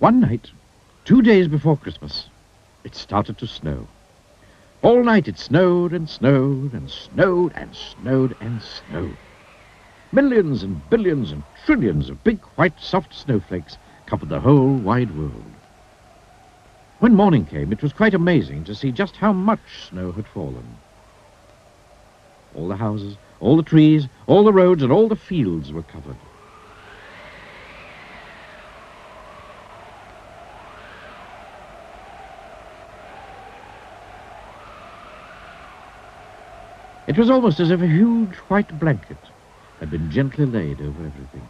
One night, 2 days before Christmas, it started to snow. All night it snowed and snowed and snowed and snowed and snowed. Millions and billions and trillions of big white soft snowflakes covered the whole wide world. When morning came, it was quite amazing to see just how much snow had fallen. All the houses, all the trees, all the roads, and all the fields were covered. It was almost as if a huge white blanket had been gently laid over everything.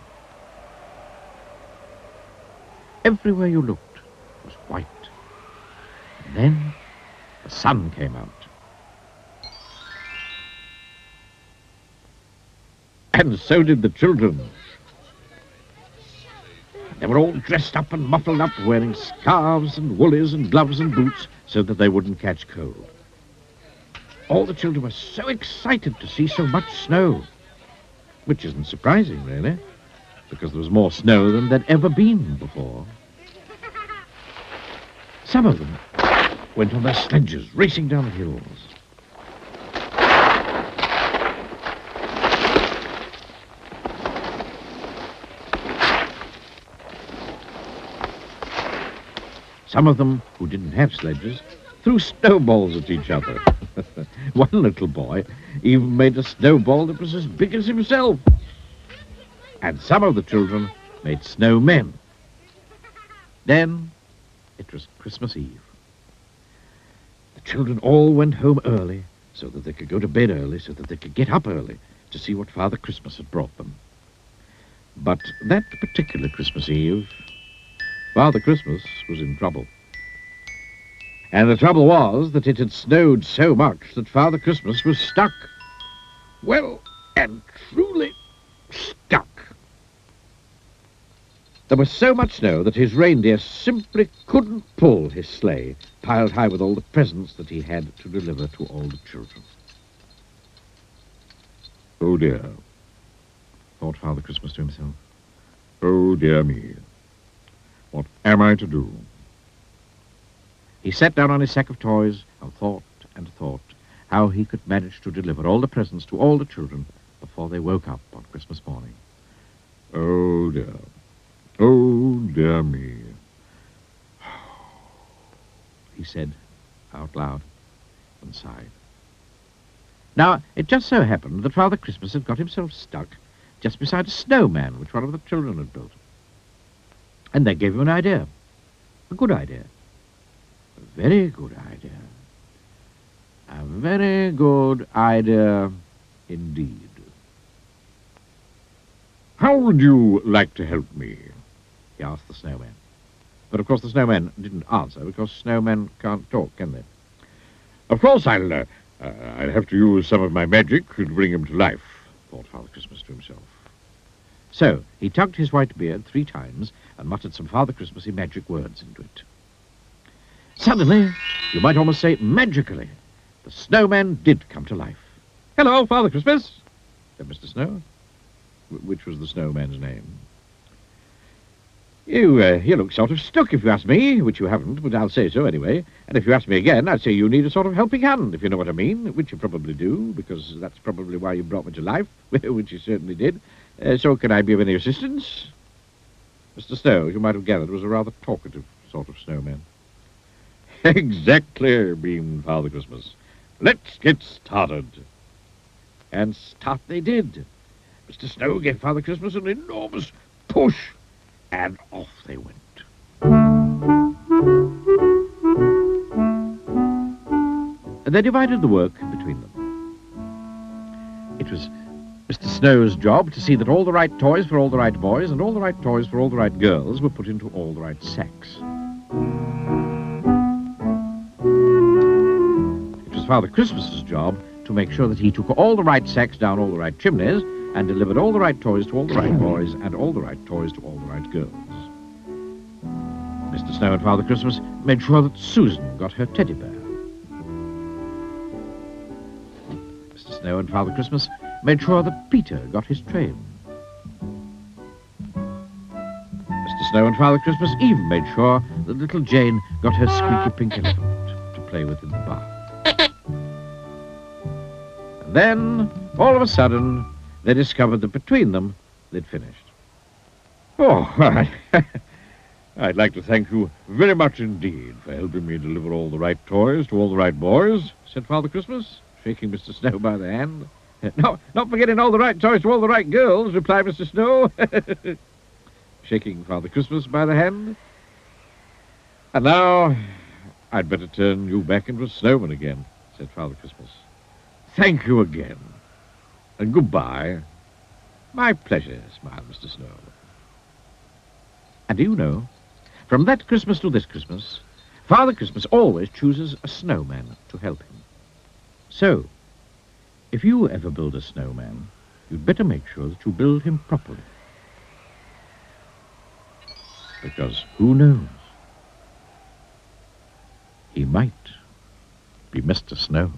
Everywhere you looked was white. And then the sun came out. And so did the children. They were all dressed up and muffled up, wearing scarves and woolies and gloves and boots so that they wouldn't catch cold. All the children were so excited to see so much snow, which isn't surprising, really, because there was more snow than there'd ever been before. Some of them went on their sledges, racing down the hills. Some of them, who didn't have sledges, threw snowballs at each other. One little boy even made a snowball that was as big as himself. And some of the children made snowmen. Then it was Christmas Eve. The children all went home early so that they could go to bed early, so that they could get up early to see what Father Christmas had brought them. But that particular Christmas Eve, Father Christmas was in trouble. And the trouble was that it had snowed so much that Father Christmas was stuck. Well, and truly stuck. There was so much snow that his reindeer simply couldn't pull his sleigh, piled high with all the presents that he had to deliver to all the children. Oh dear, thought Father Christmas to himself. Oh dear me, what am I to do? He sat down on his sack of toys and thought how he could manage to deliver all the presents to all the children before they woke up on Christmas morning. Oh dear me, he said out loud and sighed. Now, it just so happened that Father Christmas had got himself stuck just beside a snowman which one of the children had built. And that gave him an idea, a good idea. A very good idea. A very good idea indeed. How would you like to help me? He asked the snowman. But of course the snowman didn't answer because snowmen can't talk, can they? Of course I'll have to use some of my magic to bring him to life, thought Father Christmas to himself. So he tugged his white beard 3 times and muttered some Father Christmassy magic words into it. Suddenly, you might almost say magically, the snowman did come to life. Hello, Father Christmas, said Mr. Snow, which was the snowman's name. You look sort of stuck, if you ask me, which you haven't, but I'll say so anyway. And if you ask me again, I'd say you need a sort of helping hand, if you know what I mean, which you probably do, because that's probably why you brought me to life, which you certainly did. So can I be of any assistance? Mr. Snow, as you might have gathered, was a rather talkative sort of snowman. Exactly, beamed Father Christmas. Let's get started. And start they did. Mr. Snow gave Father Christmas an enormous push, and off they went. And they divided the work between them. It was Mr. Snow's job to see that all the right toys for all the right boys and all the right toys for all the right girls were put into all the right sacks. Father Christmas's job to make sure that he took all the right sacks down all the right chimneys and delivered all the right toys to all the right boys and all the right toys to all the right girls. Mr. Snow and Father Christmas made sure that Susan got her teddy bear. Mr. Snow and Father Christmas made sure that Peter got his train. Mr. Snow and Father Christmas even made sure that little Jane got her squeaky pink elephant to play with in the bath. And then, all of a sudden, they discovered that between them, they'd finished. Oh, I'd like to thank you very much indeed for helping me deliver all the right toys to all the right boys, said Father Christmas, shaking Mr. Snow by the hand. No, not forgetting all the right toys to all the right girls, replied Mr. Snow, shaking Father Christmas by the hand. And now, I'd better turn you back into a snowman again, said Father Christmas. Thank you again, and goodbye. My pleasure, smiled Mr. Snow. And do you know, from that Christmas to this Christmas, Father Christmas always chooses a snowman to help him. So, if you ever build a snowman, you'd better make sure that you build him properly. Because who knows? He might be Mr. Snow.